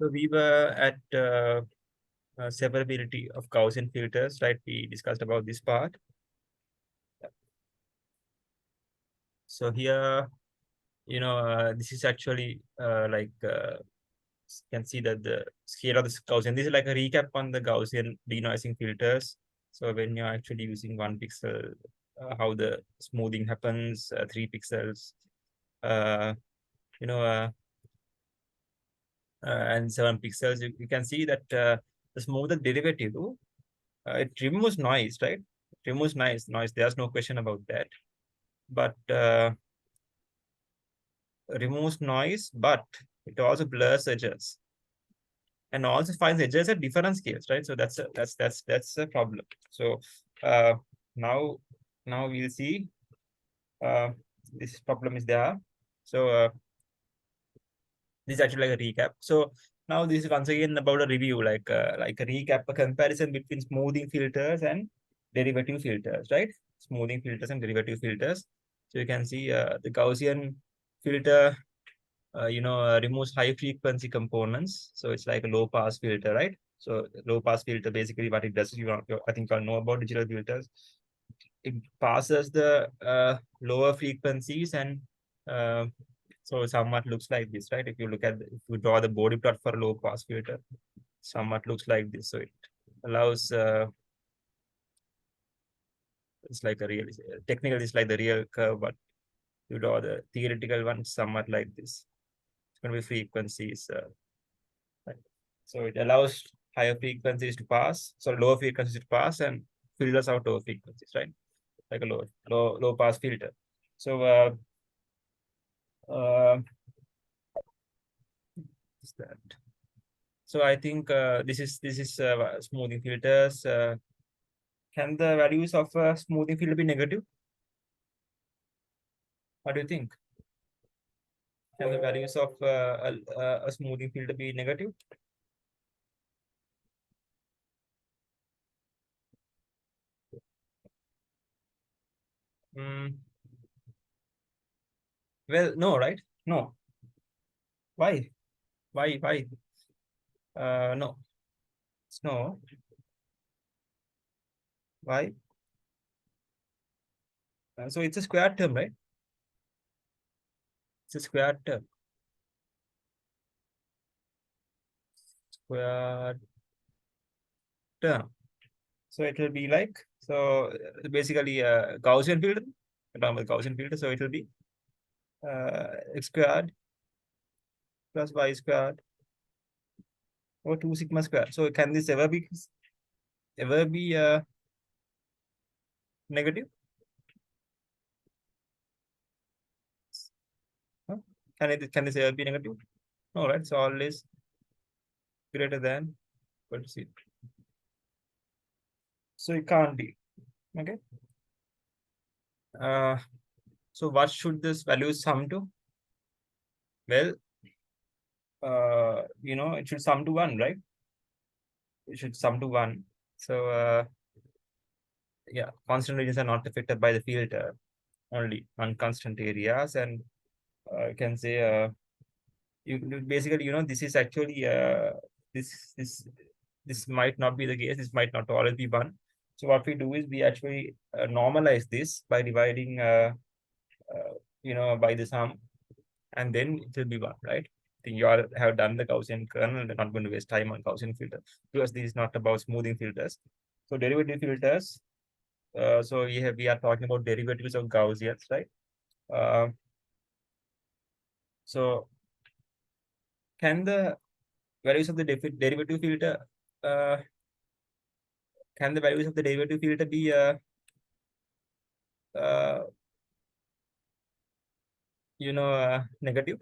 So we were at separability of Gaussian filters, right? We discussed about this part. So here, this is actually you can see that the scale of the Gaussian. This is like a recap on the Gaussian denoising filters. So when you're actually using 1 pixel, how the smoothing happens, 3 pixels, uh, you know, uh, and 7 pixels, you can see that the smoother derivative, it removes noise, right? It removes noise. There's no question about that. But removes noise, but it also blurs edges and also finds edges at different scales, right? So that's a problem. So uh, now now we'll see this problem is there. So this is actually like a recap. So now this is once again about a review, like a recap, a comparison between smoothing filters and derivative filters, right? Smoothing filters and derivative filters. So you can see the Gaussian filter, removes high frequency components. So it's like a low pass filter, right? So low pass filter, basically what it does, I think you all know about digital filters. It passes the lower frequencies and uh, so somewhat looks like this, right? If you draw the body plot for low pass filter, somewhat looks like this. So it allows, it's like a real, technical is like the real curve, but you draw the theoretical one somewhat like this. It's going to be frequencies. Right. So it allows higher frequencies to pass, so lower frequencies to pass and filters out lower frequencies, right? Like a low pass filter. So uh, is that? So I think this is smoothing filters. Can the values of smoothing filter be negative? What do you think? Can the values of a smoothing filter be negative? Mm, well, no, right? No. Why? Why? Why? No. No. Why? So it's a square term, right? It's a square term. Square term. So it will be like, so basically a Gaussian filter, a normal Gaussian filter. So it will be x squared plus y squared over 2 sigma squared. So can this ever be negative? Huh? Can this ever be negative? No, right? So always greater than equal to 0. So it can't be. Okay. Uh, so what should this value sum to? Well, it should sum to 1, right? It should sum to 1. So yeah, constant regions are not affected by the filter, only on constant areas. And you can say basically, this is actually this this this might not be the case. This might not always be 1. So what we do is we actually normalize this by dividing by the sum, and then it will be 1, right? I think you all have done the Gaussian kernel. They're not going to waste time on Gaussian filter because this is not about smoothing filters. So derivative filters. So we are talking about derivatives of Gaussians, right? Uh, so can the values of the derivative filter uh, can the values of the derivative filter be uh, negative?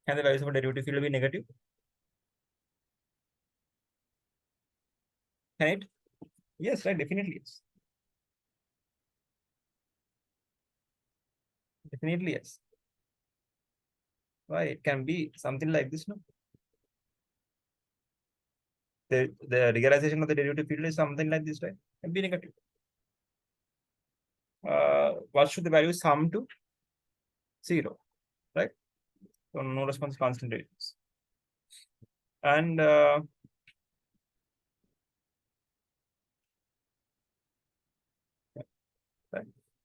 Can the values of a derivative filter be negative? Can it? Yes, right, definitely yes. Definitely yes. Why? It can be something like this, no? The regularization of the derivative field is something like this, right? Can be negative. What should the value sum to? 0, right? So no response, constant radius. And right.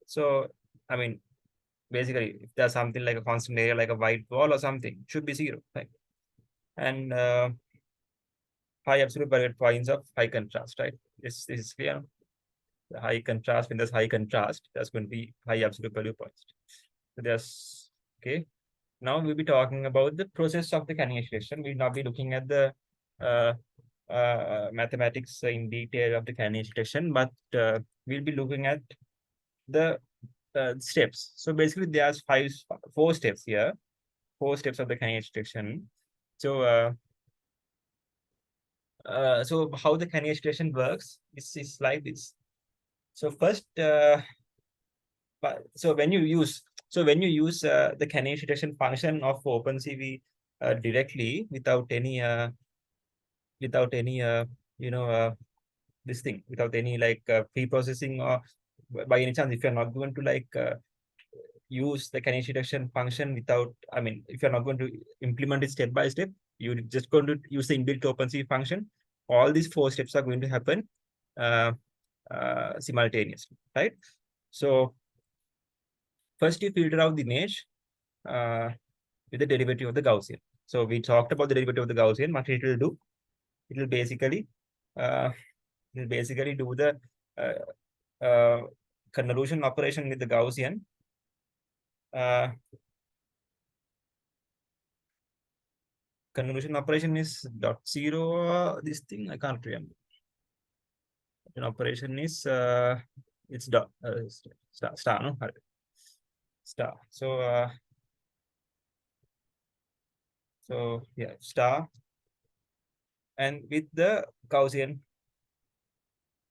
So I mean, basically, if there's something like a constant area, like a white wall or something, it should be zero, right? And high absolute value points of high contrast, right? This is clear. The high contrast, when there's high contrast, there's going to be high absolute value points. So there's okay. Now we'll be talking about the process of the Cannier-Schlichten. We'll not be looking at the uh, mathematics in detail of the Cannier-Schlichten, but we'll be looking at the steps. So basically, there's four steps here, four steps of the Cannier-Schlichten. So so how the Cannier-Schlichten works is like this. So first, so when you use the Cannier-Schlichten function of OpenCV directly without any you know this thing, without any like pre-processing, or by any chance, if you're not going to like use the Cannier-Schlichten function without, I mean, if you're not going to implement it step by step, you're just going to use the inbuilt OpenCV function. All these four steps are going to happen uh, simultaneously, right? So first you filter out the image uh, with the derivative of the Gaussian. So we talked about the derivative of the Gaussian. What it will do, it will basically uh, do the convolution operation with the Gaussian. Convolution operation is dot zero. This thing I can't remember. An operation is it's dot star no star. So yeah, star, and with the Gaussian.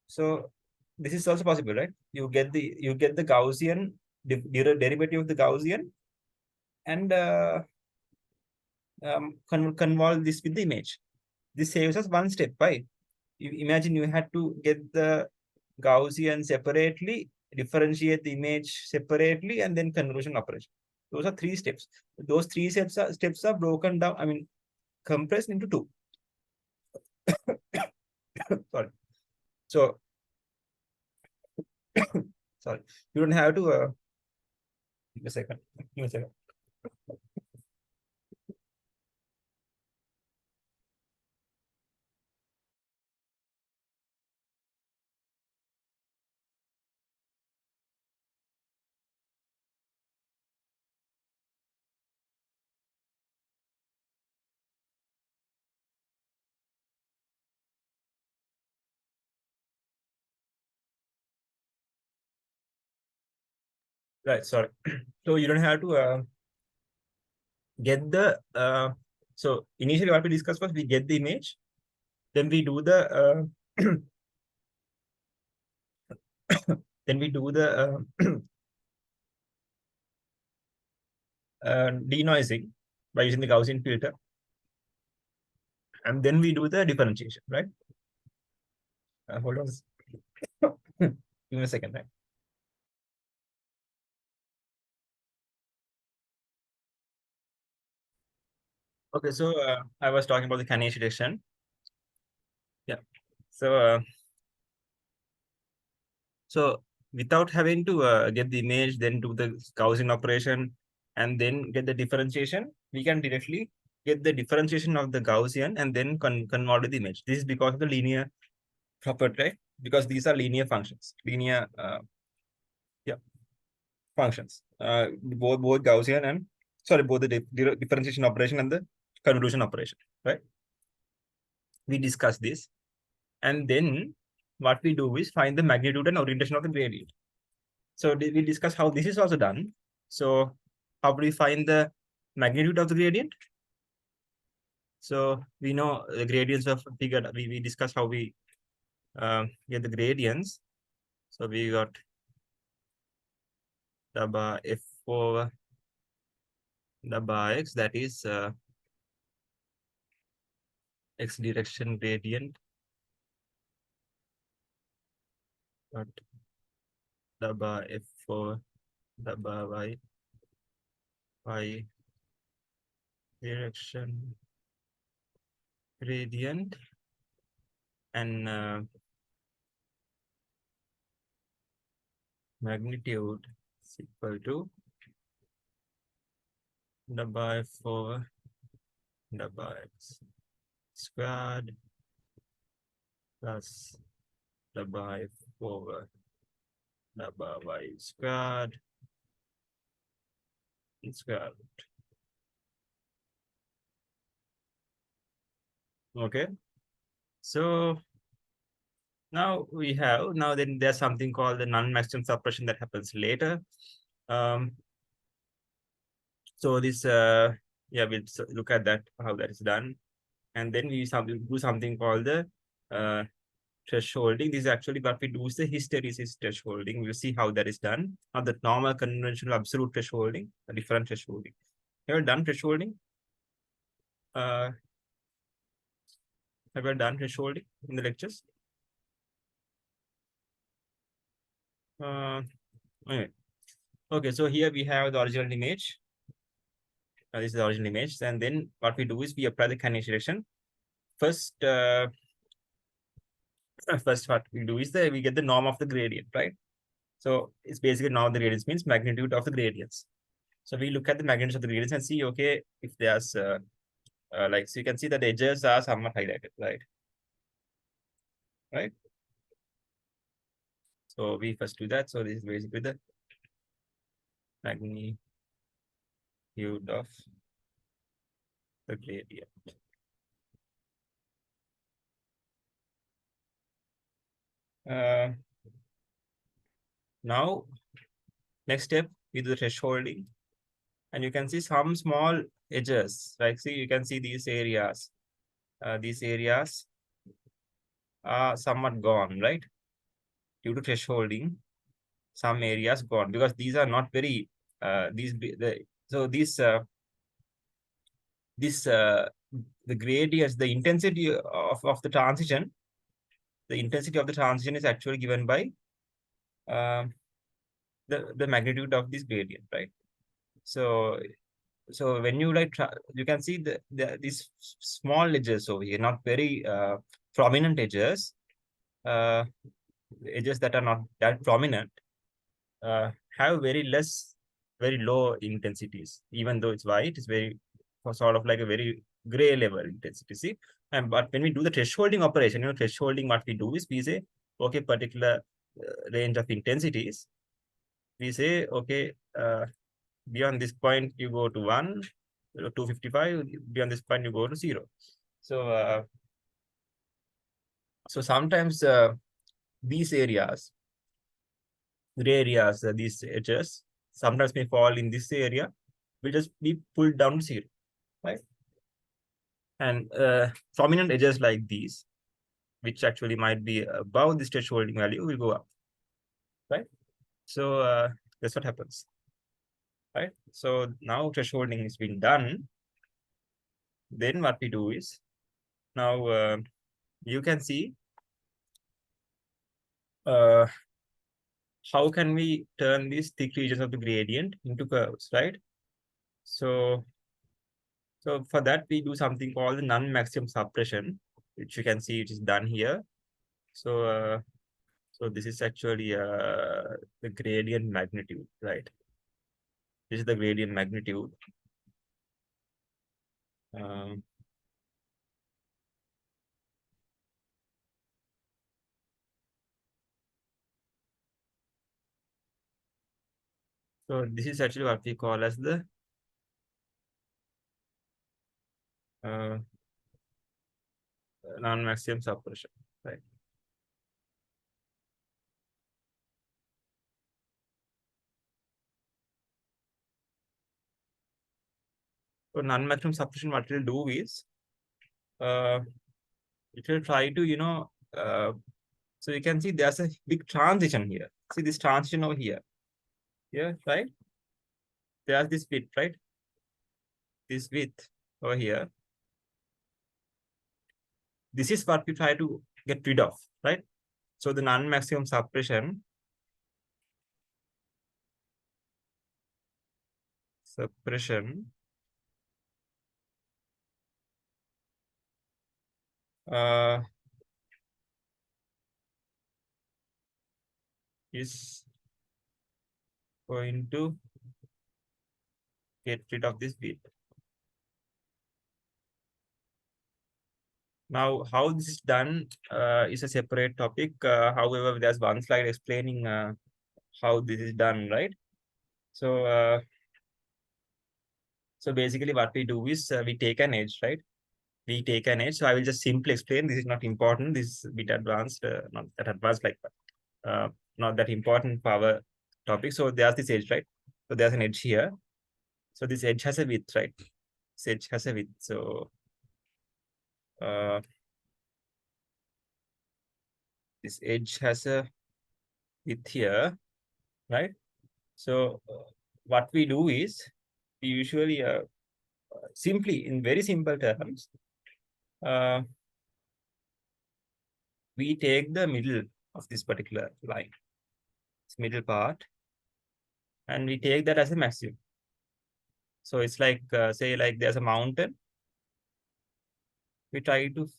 So this is also possible, right? You get the Gaussian derivative of the Gaussian, and convolve this with the image. This saves us one step, right? You imagine you had to get the Gaussian separately, differentiate the image separately, and then convolution operation. Those are three steps. Those three steps are broken down, I mean, compressed into two. Sorry. So, sorry. You don't have to, give me a second. Give me a second. Right, sorry. So you don't have to get the, so initially what we discussed was we get the image, then we do the, then we do the denoising by using the Gaussian filter, and then we do the differentiation, right? Hold on. Give me a second, right? Okay, so I was talking about the Cannier-Schlichten. Yeah. So so without having to get the image, then do the Gaussian operation, and then get the differentiation, we can directly get the differentiation of the Gaussian and then convert the image. This is because of the linear property, right? Because these are linear functions, linear yeah functions. Both Gaussian and sorry, both the differentiation operation and the convolution operation, right? We discuss this, and then what we do is find the magnitude and orientation of the gradient. So we discuss how this is also done. So how do we find the magnitude of the gradient? So we know the gradients of figured. We discuss how we get the gradients. So we got the f over the x, that is x direction gradient, got the f for the y direction gradient and magnitude is equal to the by 4 the by x squared plus the by 4 the by y squared square root. Okay, so now then there's something called the non-maximum suppression that happens later. Um, so this yeah, we'll look at that how that is done, and then we do something called the thresholding. This is actually what we do is the hysteresis thresholding. We'll see how that is done. Now the normal conventional absolute thresholding, a different thresholding. Have you done thresholding? Have you done thresholding in the lectures? Anyway. Okay, so here we have the original image. This is the original image. And then what we do is we apply the condition. First, first what we do is that we get the norm of the gradient, right? So it's basically norm of the gradients means magnitude of the gradients. So we look at the magnitude of the gradients and see, okay, if there's like, so you can see that the edges are somewhat highlighted, right? Right. So we first do that. So this is basically the magnitude of the gradient. Now, next step we do the thresholding, and you can see some small edges. Like, see, you can see these areas. These areas are somewhat gone, right? Due to thresholding, some areas gone because these are not very so this the gradients, the intensity of the transition, the intensity of the transition is actually given by the magnitude of this gradient, right? So when you like you can see these small edges over here, not very prominent edges, uh, edges that are not that prominent, have very low intensities. Even though it's white, it's very sort of like a very gray level intensity. See, and but when we do the thresholding operation, thresholding, what we do is we say, okay, particular range of intensities. We say, okay, beyond this point you go to 1, 255. Beyond this point you go to 0. So sometimes these areas, gray areas, these edges, sometimes may fall in this area, will just be pulled down to 0, right? And prominent edges like these, which actually might be above this thresholding value, will go up, right? So that's what happens, right? So now thresholding is being done. Then what we do is, now you can see how can we turn these thick regions of the gradient into curves, right? So for that, we do something called the non-maximum suppression, which you can see it is done here. So so this is actually the gradient magnitude, right? This is the gradient magnitude. Um, so this is actually what we call as the uh, non-maximum suppression, right? So non-maximum suppression, what it will do is uh, it will try to, so you can see there's a big transition here. See this transition over here. Yeah, right? There's this width, right? This width over here. This is what we try to get rid of, right? So the non-maximum suppression is going to get rid of this width. Now, how this is done is a separate topic. However, there's one slide explaining how this is done, right? So, so basically what we do is we take an edge, right? We take an edge. So I will just simply explain. This is not important. This is a bit advanced, not that advanced, like uh, not that important power topic. So there's this edge, right? So there's an edge here. So this edge has a width, right? This edge has a width. So uh, this edge has a width here, right? So what we do is we usually simply, in very simple terms, uh, we take the middle of this particular line, this middle part, and we take that as a maximum. So it's like, say, like there's a mountain. We try to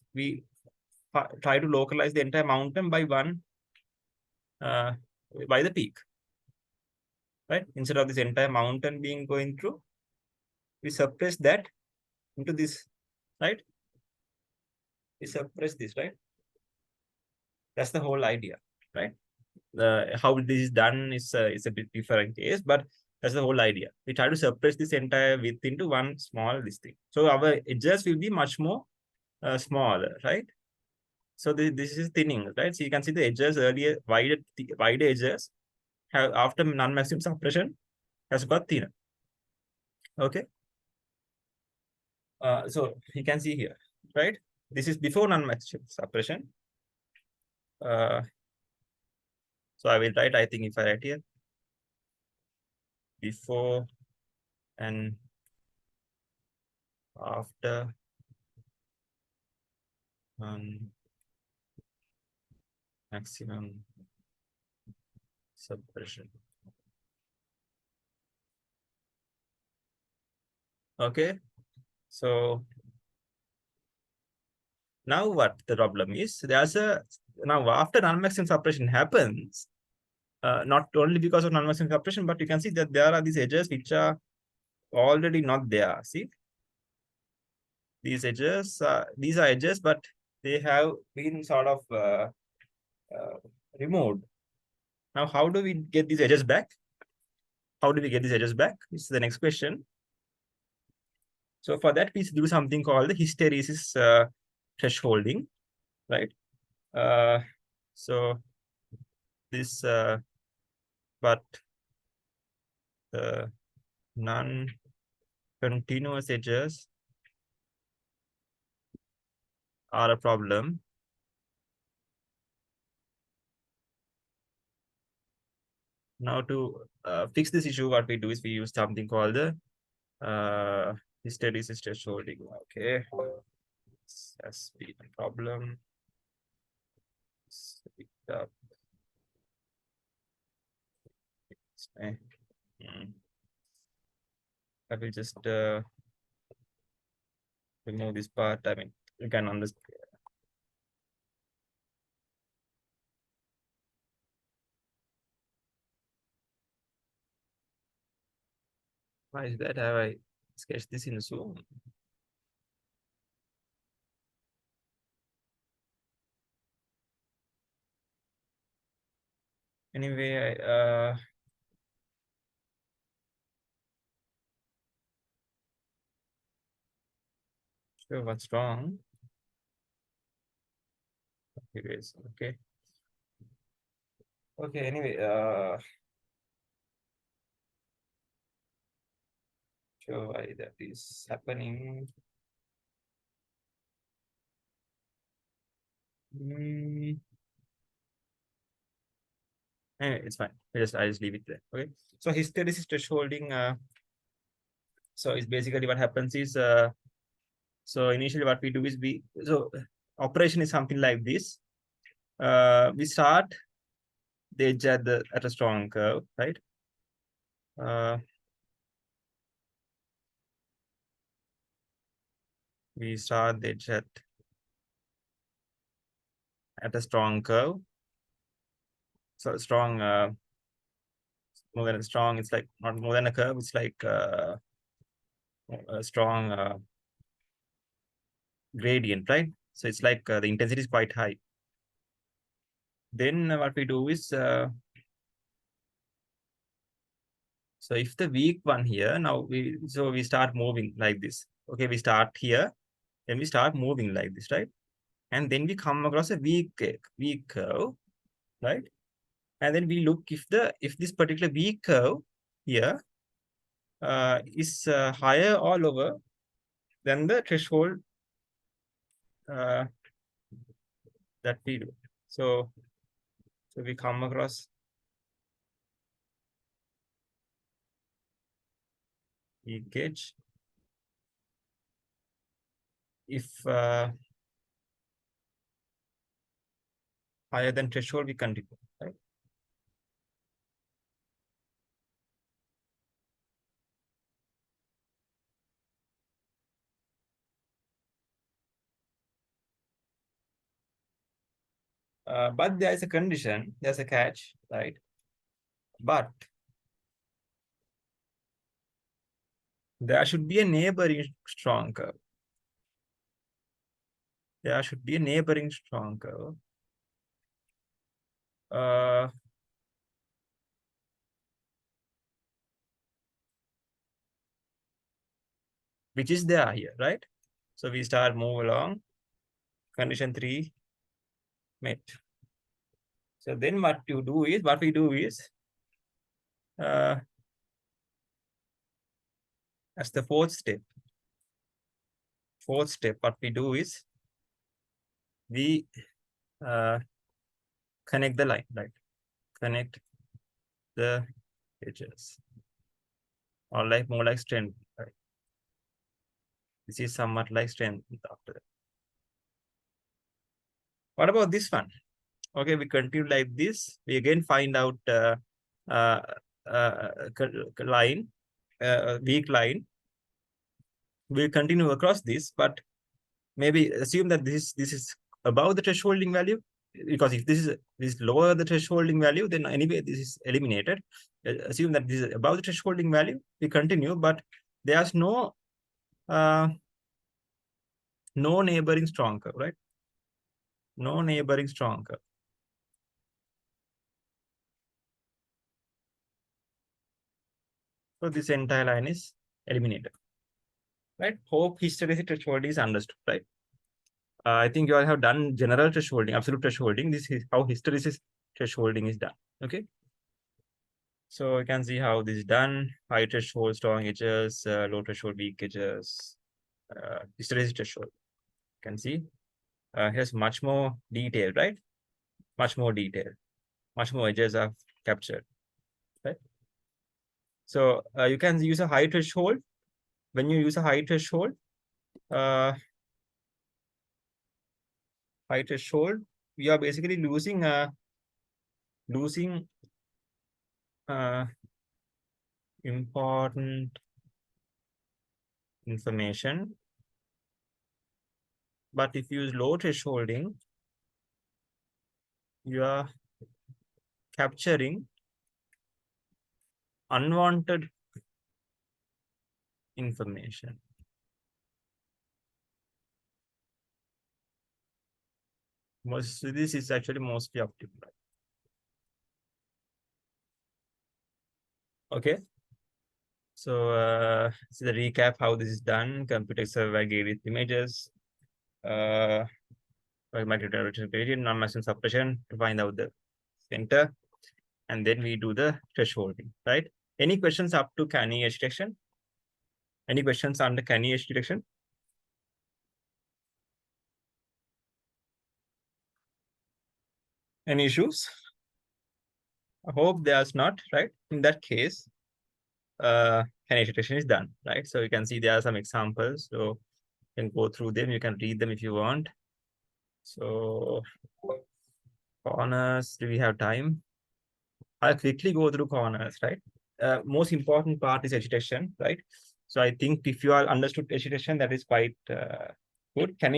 localize the entire mountain by uh, by the peak, right? Instead of this entire mountain being going through, we suppress that into this, right? We suppress this, right? That's the whole idea, right? How this is done is a bit different case, but that's the whole idea. We try to suppress this entire width into one small this thing. So our edges will be much more smaller, right? So this is thinning, right? So you can see the edges earlier, wider edges have after non-maximum suppression has got thinner. Okay. So you can see here, right? This is before non-maximum suppression. So I will write, I think if I write here, before and after maximum suppression. Okay. So now what the problem is, there's a, now after non-maximum suppression happens, not only because of non-maximum suppression, but you can see that there are these edges which are already not there. See, these edges, these are edges, but they have been sort of uh, removed. Now, how do we get these edges back? How do we get these edges back? This is the next question. So for that, we do something called the hysteresis thresholding, right? Uh, so this, but the non-continuous edges are a problem. Now to fix this issue, what we do is we use something called the hysteresis thresholding. Okay, this has been a problem. I will just remove this part. I mean, you can understand. Why is that? Have I sketched this in Zoom? Anyway, sure what's wrong. Anyways, okay. Okay, anyway, sure why that is happening. Anyway, it's fine. I just leave it there. Okay. So hysteresis thresholding. So it's basically what happens is so initially what we do is operation is something like this. We start the edge at a strong curve, right? We start the edge at at a strong curve. So strong, more than a strong, it's like not more than a curve, it's like a strong gradient, right? So it's like the intensity is quite high. Then what we do is, so if the weak one here, now we start moving like this. Okay, we start here, then we start moving like this, right? And then we come across a weak curve, right? And then we look if this particular weak curve here is higher or lower than the threshold that we do. So we come across leakage. If higher than threshold, we continue, right? But there is a condition, there's a catch, right? But there should be a neighboring strong curve. There should be a neighboring strong curve. Which is there here, right? So we start move along. Condition 3 met. So then what we do is, as the fourth step, what we do is we connect the line, right? Connect the edges, or like more like strength, right? This is somewhat like strength after that. What about this one? Okay, we continue like this. We again find out uh, line, weak line. We'll continue across this, but maybe assume that this is above the thresholding value, because if this is lower the thresholding value, then anyway this is eliminated. Assume that this is above the thresholding value. We continue, but there's no neighboring strong curve, right? No neighboring strong curve. So this entire line is eliminated, right? Hope hysteresis threshold is understood, right? I think you all have done general thresholding, absolute thresholding. This is how hysteresis thresholding is done. Okay. So you can see how this is done. High threshold, strong edges, low threshold, weak edges, hysteresis threshold. You can see here's much more detail, right? Much more detail. Much more edges are captured, right? So you can use a high threshold. When you use a high threshold, we are basically losing important information. But if you use low thresholding, you are capturing unwanted information. This is actually mostly optimal. Okay. So this is a recap how this is done. Computer server gave it images, micro gradient, non-maximum suppression to find out the center, and then we do the thresholding, right? Any questions up to canny edge detection? Any questions on the canny edge detection? Any issues? I hope there's not, right? In that case, canny edge detection is done, right? So you can see there are some examples. So you can go through them. You can read them if you want. So corners, do we have time? I'll quickly go through corners, right? Most important part is edge detection, right? So I think if you all understood edge detection, that is quite good. Can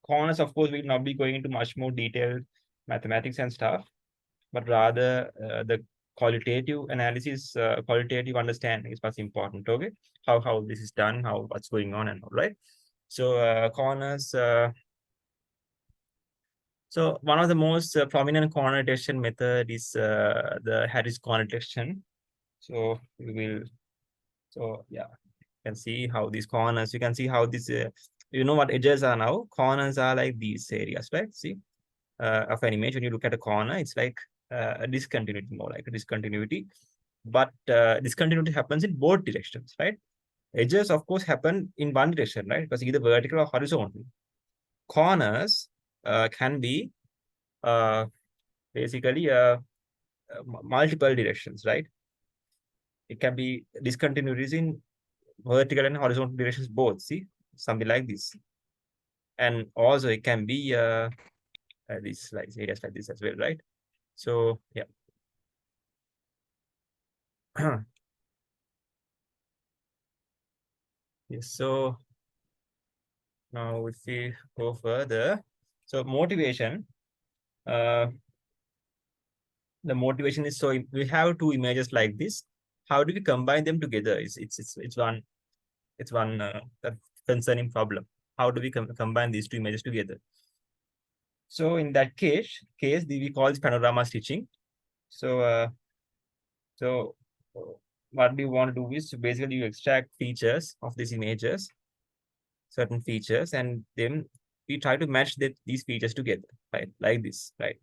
corners, of course, will not be going into much more detailed mathematics and stuff, but rather the qualitative analysis, qualitative understanding is what's important. Okay, how this is done, how what's going on, and all right. So corners. So one of the most prominent corner detection method is the Harris corner detection. So we will. So yeah, you can see how these corners. You can see how this. You know what edges are now? Corners are like these areas, right? See, of an image when you look at a corner, it's like a discontinuity, more like a discontinuity. But discontinuity happens in both directions, right? Edges, of course, happen in one direction, right? Because either vertical or horizontal. Corners can be uh, basically multiple directions, right? It can be discontinuities in vertical and horizontal directions both. See, something like this, and also it can be these like areas like this as well, right? So yeah. Yes, so now if we go further, so motivation, uh, the motivation is, so we have two images like this. How do we combine them together? It's one that concerning problem. How do we combine these two images together? So in that case, we call this panorama stitching. So so what we want to do is, basically you extract features of these images, certain features, and then we try to match these features together, right? Like this, right?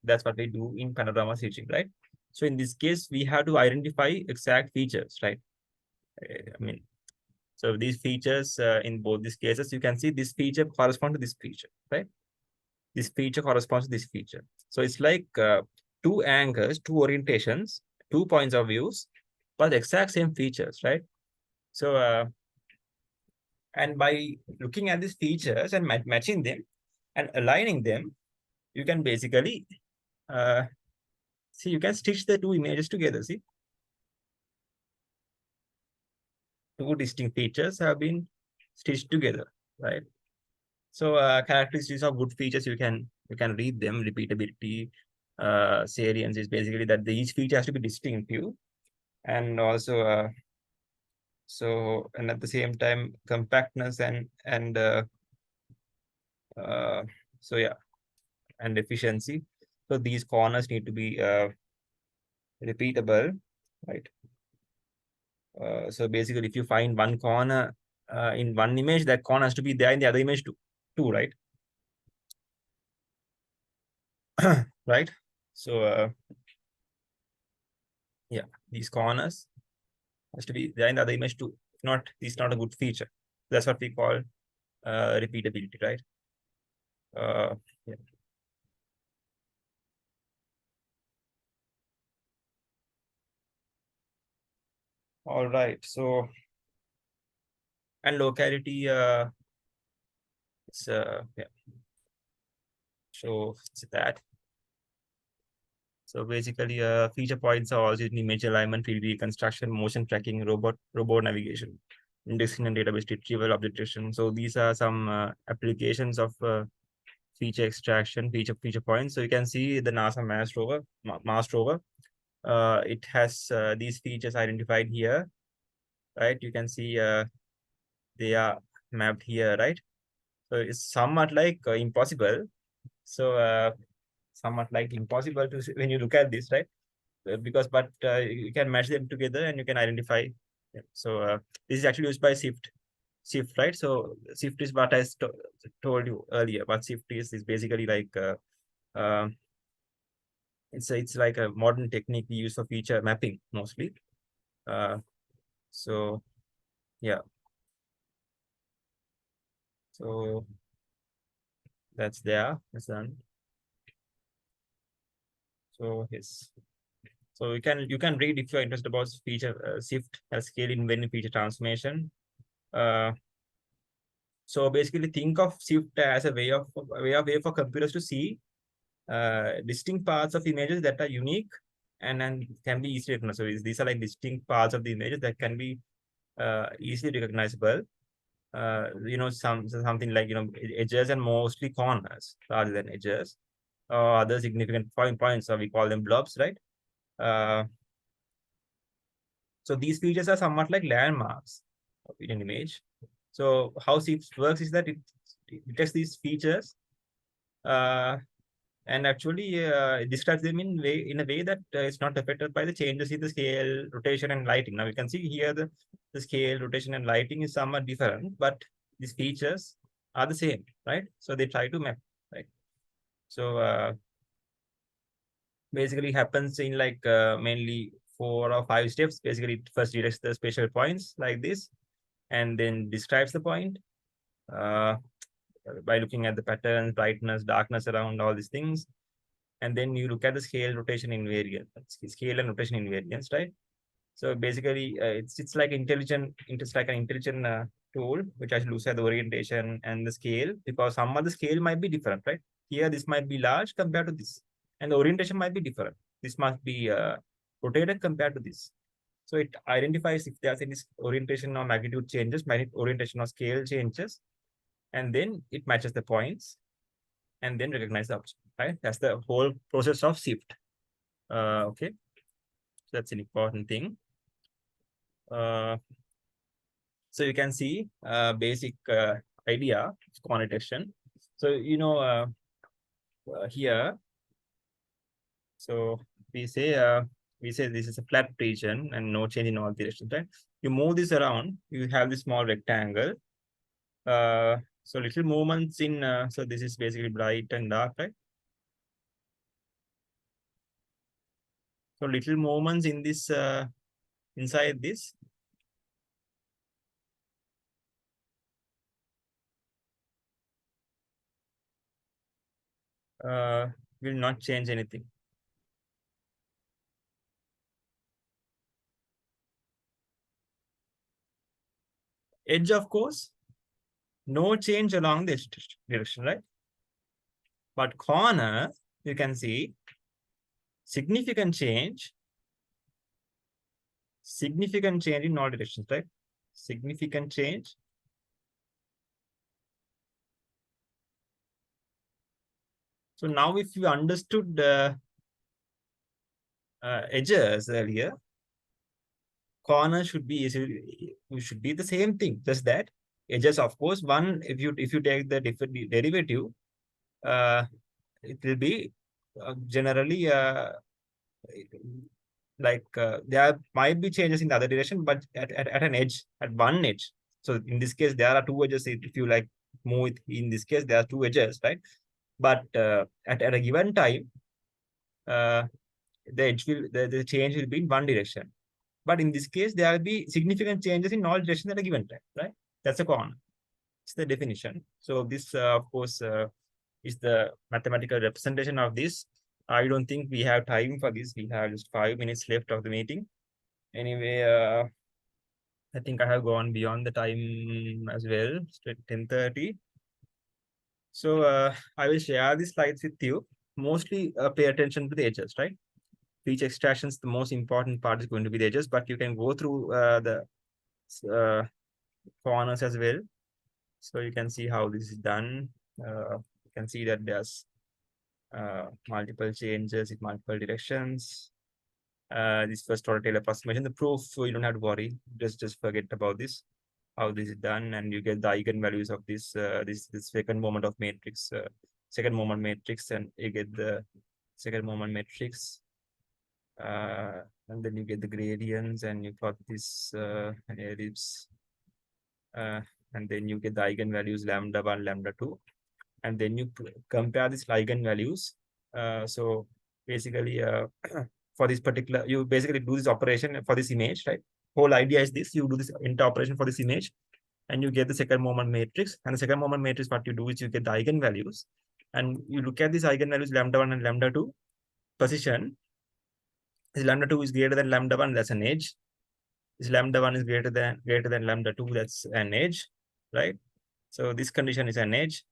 That's what we do in panorama stitching, right? So in this case, we have to identify exact features, right? I mean, so these features in both these cases, you can see this feature corresponds to this feature, right? This feature corresponds to this feature. So it's like two angles, two orientations, 2 points of views, but the exact same features, right? So, and by looking at these features and matching them and aligning them, you can basically see, you can stitch the two images together. See, two distinct features have been stitched together, right? So characteristics of good features, you can read them. Repeatability, salience is basically that each feature has to be distinctive, and also so, and at the same time compactness and uh, so yeah, and efficiency. So these corners need to be repeatable, right? So basically, if you find one corner in one image, that corner has to be there in the other image too, right? Right. So yeah, these corners has to be there in the other image too. If not, this is not a good feature. That's what we call repeatability, right? Yeah. All right. So, and locality, it's yeah. So it's that. So basically, feature points are also in image alignment, field reconstruction, motion tracking, robot navigation, indexing and database retrieval, objection. So these are some applications of feature extraction, feature points. So you can see the NASA Mars rover. It has these features identified here, right? You can see they are mapped here, right? So it's somewhat like impossible. So somewhat like impossible to see when you look at this, right? Because but you can match them together and you can identify them. So this is actually used by Sift, right? So Sift is what I told you earlier. What Sift is basically like it's like a modern technique we use for feature mapping mostly. Uh, so yeah, so that's there. That's done. So yes. So you can read if you're interested about feature Sift as scale in when feature transformation. Uh, so basically think of Sift as a way for computers to see distinct parts of images that are unique and then can be easily recognized. So these are like distinct parts of the images that can be easily recognizable. something like, edges and mostly corners rather than edges or other significant points, or we call them blobs, right? Uh, so these features are somewhat like landmarks in an image. So how SIFT works is that it detects these features uh, and actually describes them in a way that it's not affected by the changes in the scale, rotation, and lighting. Now you can see here the scale, rotation, and lighting is somewhat different, but these features are the same, right? So they try to map, right? So basically happens in like mainly 4 or 5 steps. Basically, it first detects the spatial points like this, and then describes the point uh, by looking at the patterns, brightness, darkness around all these things. And then you look at the scale, rotation, invariance, scale and rotation invariance, right? So basically, it's like it's like an intelligent tool which actually looks at the orientation and the scale, because some of the scale might be different, right? Here, this might be large compared to this, and the orientation might be different. This must be rotated compared to this. So it identifies if there's any orientation or magnitude changes, orientation or scale changes, and then it matches the points, and then recognize the object, right? That's the whole process of SIFT. Okay, so that's an important thing. Uh, so you can see basic idea of corner detection. So here, so we say this is a flat region and no change in all directions, right? You move this around, you have this small rectangle. So little movements in so this is basically bright and dark, right? So little movements in this inside this uh, will not change anything. Edge, of course, no change along this direction, right? But corner, you can see significant change in all directions, right? Significant change. So now if you understood edges earlier, corner should be the same thing, just that edges, of course, one, if you take the derivative, uh, it will be generally like there might be changes in the other direction, but at an edge, at one edge. So in this case, there are two edges. If you like move it, in this case, there are two edges, right? But at a given time, uh, the change will be in one direction. But in this case, there will be significant changes in all directions at a given time, right? That's a corner. It's the definition. So this, of course, is the mathematical representation of this. I don't think we have time for this. We have just 5 minutes left of the meeting. Anyway, I think I have gone beyond the time as well. It's 10:30. So I will share the slides with you. Mostly pay attention to the edges, right? Feature extractions, the most important part is going to be the edges, but you can go through the uh, corners as well. So you can see how this is done. You can see that there's multiple changes in multiple directions. This first order Taylor approximation, the proof, so you don't have to worry. Just forget about this, how this is done, and you get the eigenvalues of this second moment of matrix, second moment matrix, and you get the second moment matrix. And then you get the gradients, and you got this ellipse, uh, and then you get the eigenvalues lambda 1, lambda 2, and then you compare these eigenvalues. So basically, for this particular, you basically do this operation for this image, right? Whole idea is this: you do this inter operation for this image, and you get the second moment matrix. And the second moment matrix, what you do is you get the eigenvalues, and you look at these eigenvalues lambda 1 and lambda 2 position. Is lambda 2 is greater than lambda 1, that's an edge. Is lambda 1 is greater than lambda 2, that's an edge, right? So this condition is an edge.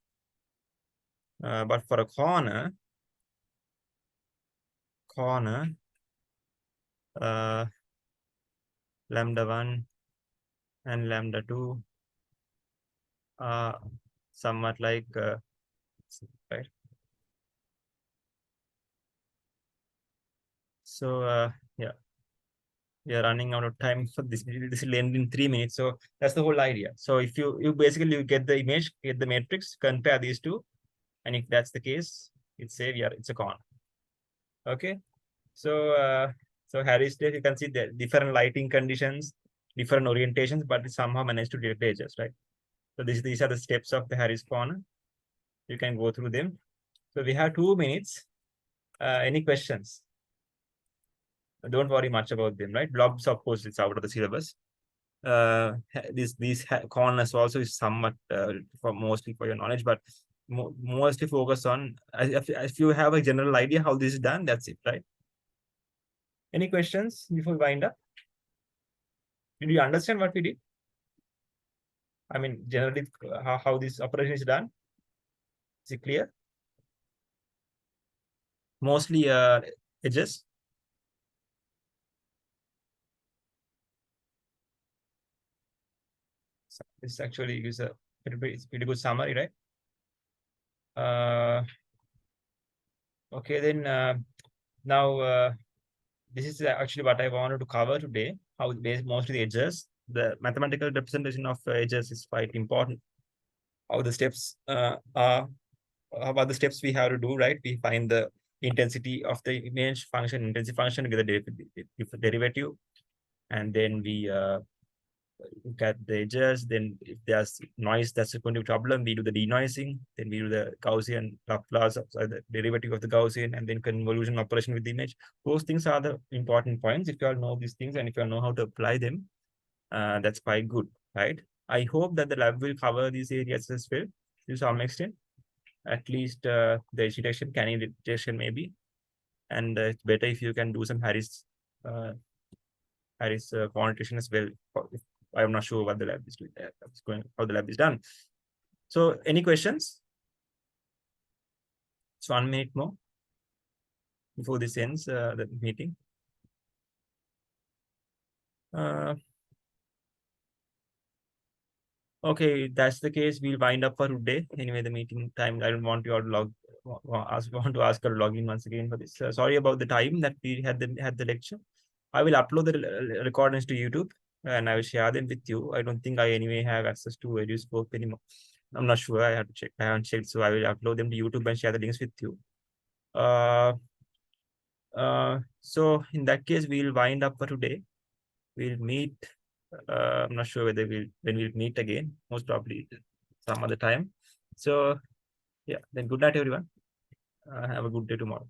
But for a corner, uh, lambda 1 and lambda 2 uh, somewhat like right. So yeah, we are running out of time for this. This will end in 3 minutes. So that's the whole idea. So if you basically you get the image, get the matrix, compare these two, and if that's the case, it's a yeah, it's a con. Okay. So Harris Tape, you can see the different lighting conditions, different orientations, but it somehow managed to detect edges, right? So these are the steps of the Harris corner. You can go through them. So we have 2 minutes. Any questions? Don't worry much about them, right? Blobs, of course, it's out of the syllabus. These corners also is somewhat for mostly for your knowledge, but mostly focus on if you have a general idea how this is done, that's it, right? Any questions before we wind up? Did you understand what we did? I mean, generally, how this operation is done? Is it clear? Mostly edges. So this actually is a pretty good summary, right? Okay, then now this is actually what I wanted to cover today. How mostly the edges, the mathematical representation of edges is quite important. How the steps are, about the steps we have to do, right? We find the intensity of the image function, intensity function with the derivative, and then we look at the edges. Then if there's noise, that's going to be a problem. We do the denoising. Then we do the Gaussian Laplace, the derivative of the Gaussian, and then convolution operation with the image. Those things are the important points. If you all know these things and if you all know how to apply them, that's quite good, right? I hope that the lab will cover these areas as well to some extent. At least the edge detection, canning detection maybe. And it's better if you can do some Harris quantitation as well. I'm not sure what the lab is doing. How the lab is done. So, any questions? It's 1 minute more before this ends the meeting. Okay, that's the case. We'll wind up for today. Anyway, the meeting time. I don't want you all to want to ask her to log in once again for this. Sorry about the time that we had the lecture. I will upload the recordings to YouTube and I will share them with you. I don't think I anyway have access to EduScope anymore. I'm not sure. I have to check. I haven't checked, so I will upload them to YouTube and share the links with you. Uh, so in that case, we'll wind up for today. We'll meet. I'm not sure whether when we'll meet again. Most probably some other time. So yeah, then good night, everyone. Have a good day tomorrow.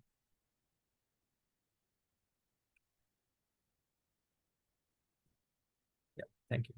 Yeah, thank you.